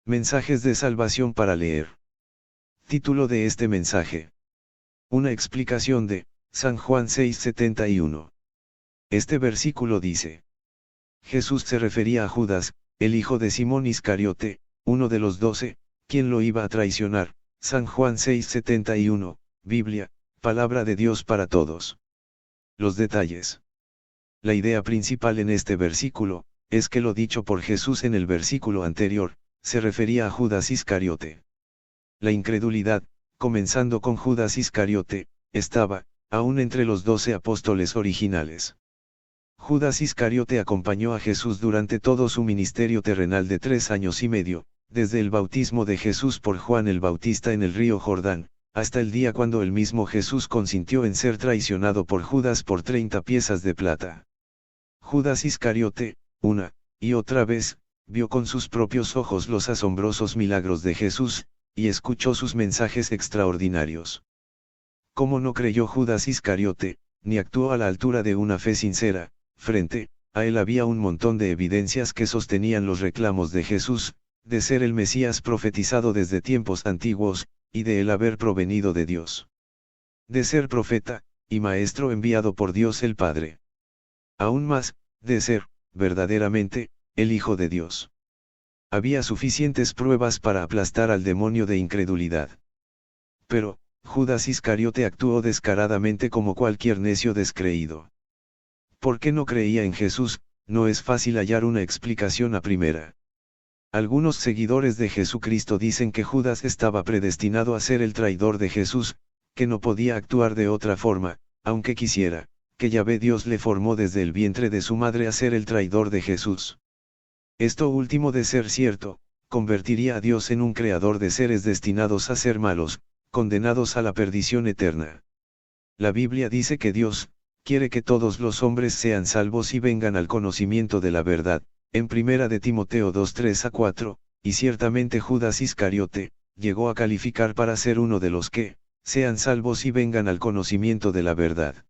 Mensajes de salvación para leer. Título de este mensaje. Una explicación de San Juan 6:71. Este versículo dice: Jesús se refería a Judas, el hijo de Simón Iscariote, uno de los 12, quien lo iba a traicionar. San Juan 6:71, Biblia, palabra de Dios para todos. Los detalles. La idea principal en este versículo, es que lo dicho por Jesús en el versículo anterior, se refería a Judas Iscariote. La incredulidad, comenzando con Judas Iscariote, estaba, aún entre los 12 apóstoles originales. Judas Iscariote acompañó a Jesús durante todo su ministerio terrenal de 3 años y medio, desde el bautismo de Jesús por Juan el Bautista en el río Jordán, hasta el día cuando el mismo Jesús consintió en ser traicionado por Judas por 30 piezas de plata. Judas Iscariote, una y otra vez, vio con sus propios ojos los asombrosos milagros de Jesús, y escuchó sus mensajes extraordinarios. ¿Cómo no creyó Judas Iscariote, ni actuó a la altura de una fe sincera? Frente a él había un montón de evidencias que sostenían los reclamos de Jesús, de ser el Mesías profetizado desde tiempos antiguos, y de él haber provenido de Dios. De ser profeta, y maestro enviado por Dios el Padre. Aún más, de ser, verdaderamente, el Hijo de Dios. Había suficientes pruebas para aplastar al demonio de incredulidad. Pero, Judas Iscariote actuó descaradamente como cualquier necio descreído. ¿Por qué no creía en Jesús? No es fácil hallar una explicación a primera. Algunos seguidores de Jesucristo dicen que Judas estaba predestinado a ser el traidor de Jesús, que no podía actuar de otra forma, aunque quisiera, que Yahvé Dios le formó desde el vientre de su madre a ser el traidor de Jesús. Esto último, de ser cierto, convertiría a Dios en un creador de seres destinados a ser malos, condenados a la perdición eterna. La Biblia dice que Dios quiere que todos los hombres sean salvos y vengan al conocimiento de la verdad, en 1 de Timoteo 2:3-4, y ciertamente Judas Iscariote llegó a calificar para ser uno de los que sean salvos y vengan al conocimiento de la verdad.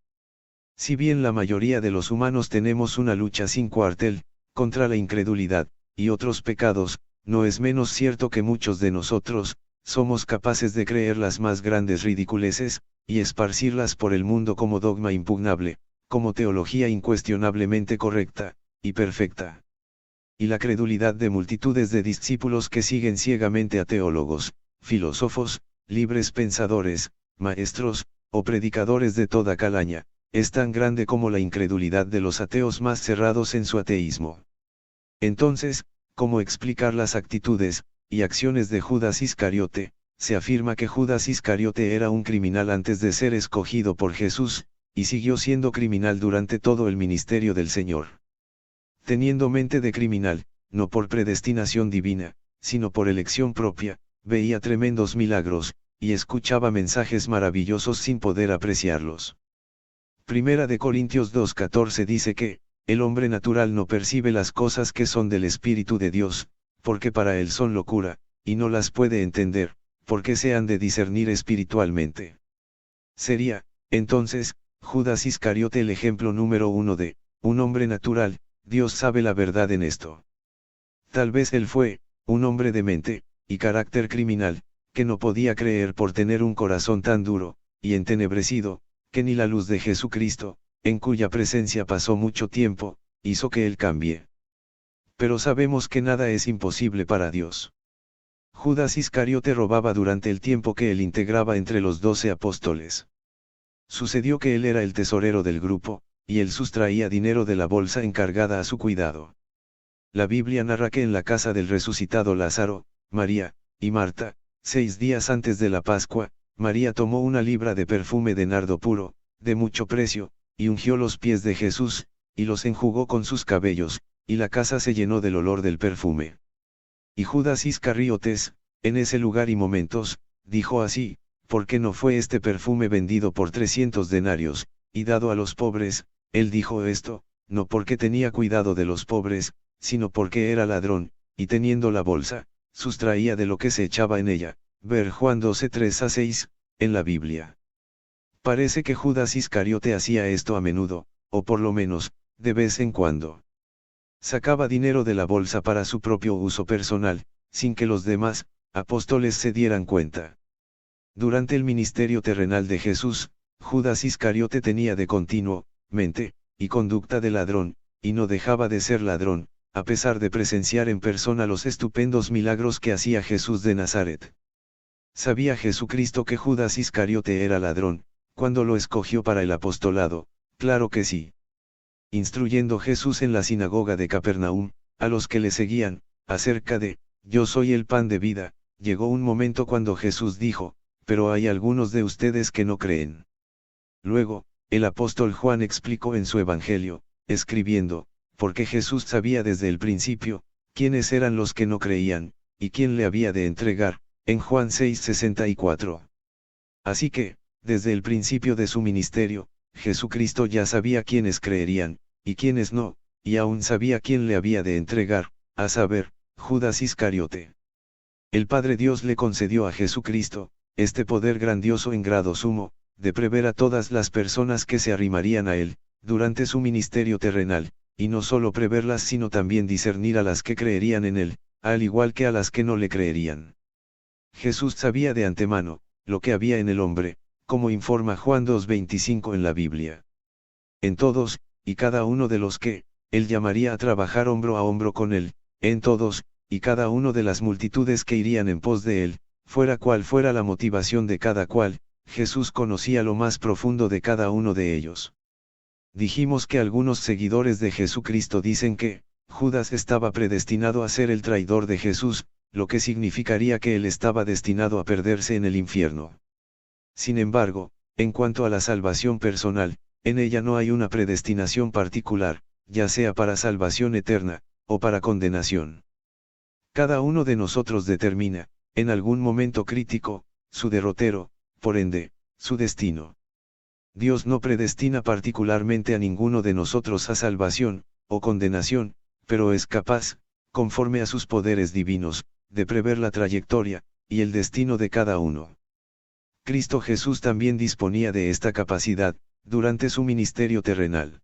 Si bien la mayoría de los humanos tenemos una lucha sin cuartel contra la incredulidad y otros pecados, no es menos cierto que muchos de nosotros somos capaces de creer las más grandes ridiculeces y esparcirlas por el mundo como dogma impugnable, como teología incuestionablemente correcta y perfecta. Y la credulidad de multitudes de discípulos que siguen ciegamente a teólogos, filósofos, libres pensadores, maestros, o predicadores de toda calaña, es tan grande como la incredulidad de los ateos más cerrados en su ateísmo. Entonces, ¿cómo explicar las actitudes y acciones de Judas Iscariote? Se afirma que Judas Iscariote era un criminal antes de ser escogido por Jesús, y siguió siendo criminal durante todo el ministerio del Señor. Teniendo mente de criminal, no por predestinación divina, sino por elección propia, veía tremendos milagros, y escuchaba mensajes maravillosos sin poder apreciarlos. 1 de Corintios 2:14 dice que, el hombre natural no percibe las cosas que son del Espíritu de Dios, porque para él son locura, y no las puede entender, porque se han de discernir espiritualmente. Sería, entonces, Judas Iscariote el ejemplo número 1 de un hombre natural. Dios sabe la verdad en esto. Tal vez él fue un hombre de mente y carácter criminal, que no podía creer por tener un corazón tan duro y entenebrecido, que ni la luz de Jesucristo, en cuya presencia pasó mucho tiempo, hizo que él cambie. Pero sabemos que nada es imposible para Dios. Judas Iscariote robaba durante el tiempo que él integraba entre los 12 apóstoles. Sucedió que él era el tesorero del grupo, y él sustraía dinero de la bolsa encargada a su cuidado. La Biblia narra que en la casa del resucitado Lázaro, María y Marta, 6 días antes de la Pascua, María tomó 1 libra de perfume de nardo puro, de mucho precio, y ungió los pies de Jesús, y los enjugó con sus cabellos, y la casa se llenó del olor del perfume. Y Judas Iscariotes, en ese lugar y momentos, dijo así: ¿por qué no fue este perfume vendido por 300 denarios, y dado a los pobres? Él dijo esto, no porque tenía cuidado de los pobres, sino porque era ladrón, y teniendo la bolsa, sustraía de lo que se echaba en ella. Ver Juan 12:3-6, en la Biblia. Parece que Judas Iscariote hacía esto a menudo, o por lo menos, de vez en cuando. Sacaba dinero de la bolsa para su propio uso personal, sin que los demás apóstoles se dieran cuenta. Durante el ministerio terrenal de Jesús, Judas Iscariote tenía de continuo mente y conducta de ladrón, y no dejaba de ser ladrón, a pesar de presenciar en persona los estupendos milagros que hacía Jesús de Nazaret. ¿Sabía Jesucristo que Judas Iscariote era ladrón, cuando lo escogió para el apostolado? Claro que sí. Instruyendo Jesús en la sinagoga de Capernaum, a los que le seguían, acerca de, yo soy el pan de vida, llegó un momento cuando Jesús dijo, pero hay algunos de ustedes que no creen. Luego, el apóstol Juan explicó en su evangelio, escribiendo, porque Jesús sabía desde el principio, quiénes eran los que no creían, y quién le había de entregar, en Juan 6:64. Así que, desde el principio de su ministerio, Jesucristo ya sabía quiénes creerían, y quiénes no, y aún sabía quién le había de entregar, a saber, Judas Iscariote. El Padre Dios le concedió a Jesucristo, este poder grandioso en grado sumo, de prever a todas las personas que se arrimarían a él, durante su ministerio terrenal, y no solo preverlas sino también discernir a las que creerían en él, al igual que a las que no le creerían. Jesús sabía de antemano, lo que había en el hombre, como informa Juan 2:25 en la Biblia. En todos, y cada uno de los que, él llamaría a trabajar hombro a hombro con él, en todos, y cada uno de las multitudes que irían en pos de él, fuera cual fuera la motivación de cada cual, Jesús conocía lo más profundo de cada uno de ellos. Dijimos que algunos seguidores de Jesucristo dicen que, Judas estaba predestinado a ser el traidor de Jesús, lo que significaría que él estaba destinado a perderse en el infierno. Sin embargo, en cuanto a la salvación personal, en ella no hay una predestinación particular, ya sea para salvación eterna, o para condenación. Cada uno de nosotros determina, en algún momento crítico, su derrotero, por ende, su destino. Dios no predestina particularmente a ninguno de nosotros a salvación, o condenación, pero es capaz, conforme a sus poderes divinos, de prever la trayectoria, y el destino de cada uno. Cristo Jesús también disponía de esta capacidad, durante su ministerio terrenal.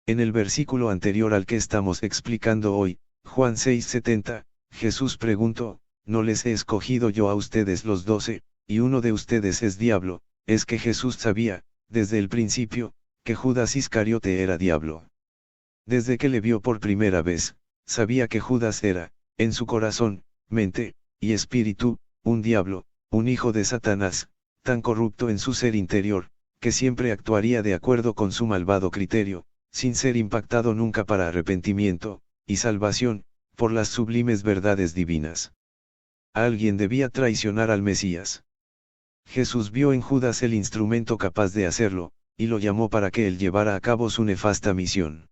En el versículo anterior al que estamos explicando hoy, Juan 6:70, Jesús preguntó, ¿no les he escogido yo a ustedes los 12, y uno de ustedes es diablo? Es que Jesús sabía, desde el principio, que Judas Iscariote era diablo. Desde que le vio por primera vez, sabía que Judas era, en su corazón, mente, y espíritu, un diablo, un hijo de Satanás, tan corrupto en su ser interior, que siempre actuaría de acuerdo con su malvado criterio, sin ser impactado nunca para arrepentimiento, y salvación, por las sublimes verdades divinas. Alguien debía traicionar al Mesías. Jesús vio en Judas el instrumento capaz de hacerlo, y lo llamó para que él llevara a cabo su nefasta misión.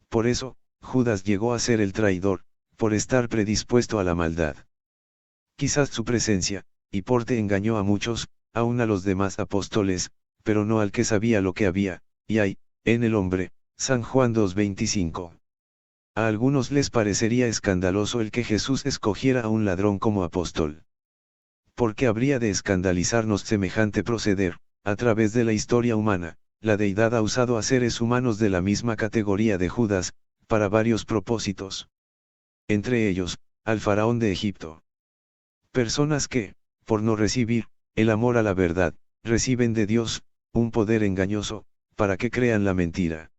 Por eso, Judas llegó a ser el traidor, por estar predispuesto a la maldad. Quizás su presencia, y porte engañó a muchos, aun a los demás apóstoles, pero no al que sabía lo que había, y hay, en el hombre, San Juan 2:25. A algunos les parecería escandaloso el que Jesús escogiera a un ladrón como apóstol. ¿Por qué habría de escandalizarnos semejante proceder? A través de la historia humana, la deidad ha usado a seres humanos de la misma categoría de Judas, para varios propósitos. Entre ellos, al faraón de Egipto. Personas que, por no recibir, el amor a la verdad, reciben de Dios, un poder engañoso, para que crean la mentira.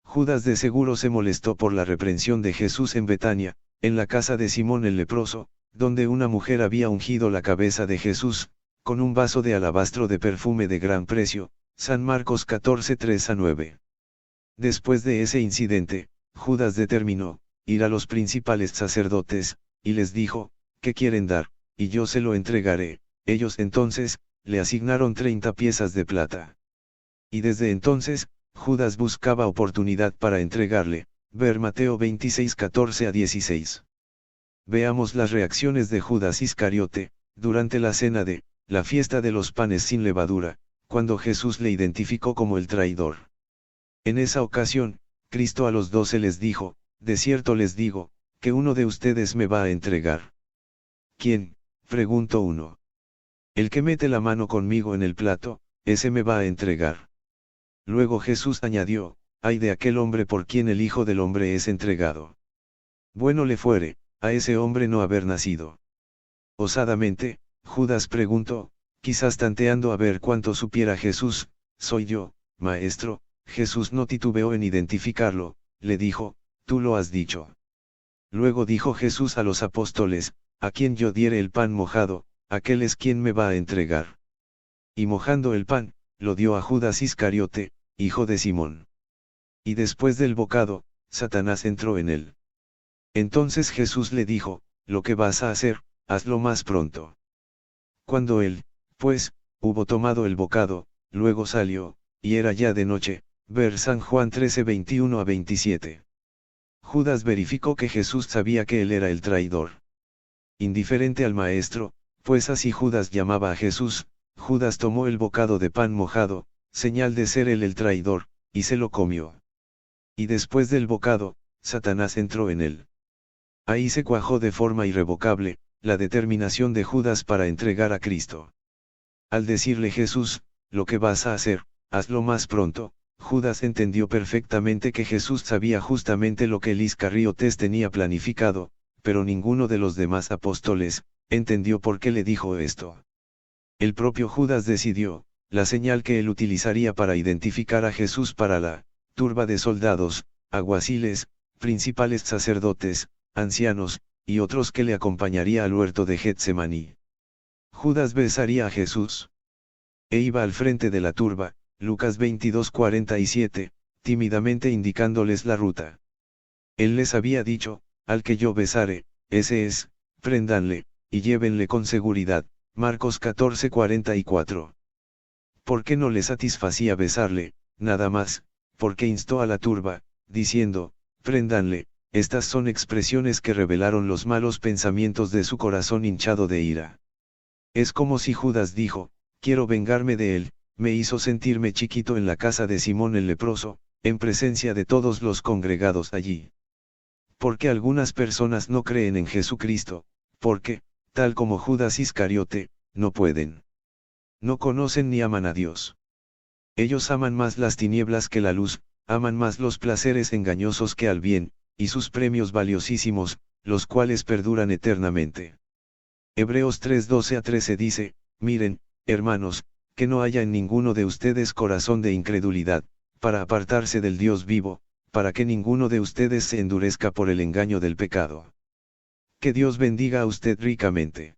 Judas de seguro se molestó por la reprensión de Jesús en Betania, en la casa de Simón el leproso, donde una mujer había ungido la cabeza de Jesús, con un vaso de alabastro de perfume de gran precio, San Marcos 14:3-9. Después de ese incidente, Judas determinó, ir a los principales sacerdotes, y les dijo, ¿qué quieren dar? Y yo se lo entregaré. Ellos entonces, le asignaron 30 piezas de plata. Y desde entonces, Judas buscaba oportunidad para entregarle, ver Mateo 26:14-16. Veamos las reacciones de Judas Iscariote, durante la cena de, la fiesta de los panes sin levadura, cuando Jesús le identificó como el traidor. En esa ocasión, Cristo a los 12 les dijo, de cierto les digo, que uno de ustedes me va a entregar. ¿Quién? Preguntó uno. El que mete la mano conmigo en el plato, ese me va a entregar. Luego Jesús añadió, ay de aquel hombre por quien el Hijo del Hombre es entregado. Bueno le fuere, a ese hombre no haber nacido. Osadamente, Judas preguntó, quizás tanteando a ver cuánto supiera Jesús, soy yo, maestro. Jesús no titubeó en identificarlo, le dijo, tú lo has dicho. Luego dijo Jesús a los apóstoles, a quien yo diere el pan mojado, aquel es quien me va a entregar. Y mojando el pan, lo dio a Judas Iscariote, hijo de Simón. Y después del bocado, Satanás entró en él. Entonces Jesús le dijo, lo que vas a hacer, hazlo más pronto. Cuando él, pues, hubo tomado el bocado, luego salió, y era ya de noche. Ver San Juan 13, 21 a 27. Judas verificó que Jesús sabía que él era el traidor. Indiferente al maestro, pues así Judas llamaba a Jesús, Judas tomó el bocado de pan mojado, señal de ser él el traidor, y se lo comió. Y después del bocado, Satanás entró en él. Ahí se cuajó de forma irrevocable, la determinación de Judas para entregar a Cristo. Al decirle Jesús, lo que vas a hacer, hazlo más pronto, Judas entendió perfectamente que Jesús sabía justamente lo que el Iscariotes tenía planificado, pero ninguno de los demás apóstoles entendió por qué le dijo esto. El propio Judas decidió, la señal que él utilizaría para identificar a Jesús para la turba de soldados, alguaciles, principales sacerdotes, ancianos, y otros que le acompañaría al huerto de Getsemaní. Judas besaría a Jesús. E iba al frente de la turba, Lucas 22:47, tímidamente indicándoles la ruta. Él les había dicho, al que yo besare, ese es, préndanle, y llévenle con seguridad, Marcos 14:44. ¿Por qué no le satisfacía besarle, nada más, porque instó a la turba, diciendo, préndanle? Estas son expresiones que revelaron los malos pensamientos de su corazón hinchado de ira. Es como si Judas dijo, quiero vengarme de él. Me hizo sentirme chiquito en la casa de Simón el leproso, en presencia de todos los congregados allí. Porque algunas personas no creen en Jesucristo, porque, tal como Judas Iscariote, no pueden. No conocen ni aman a Dios. Ellos aman más las tinieblas que la luz, aman más los placeres engañosos que al bien, y sus premios valiosísimos, los cuales perduran eternamente. Hebreos 3:12 a 13 dice, miren, hermanos, que no haya en ninguno de ustedes corazón de incredulidad, para apartarse del Dios vivo, para que ninguno de ustedes se endurezca por el engaño del pecado. Que Dios bendiga a usted ricamente.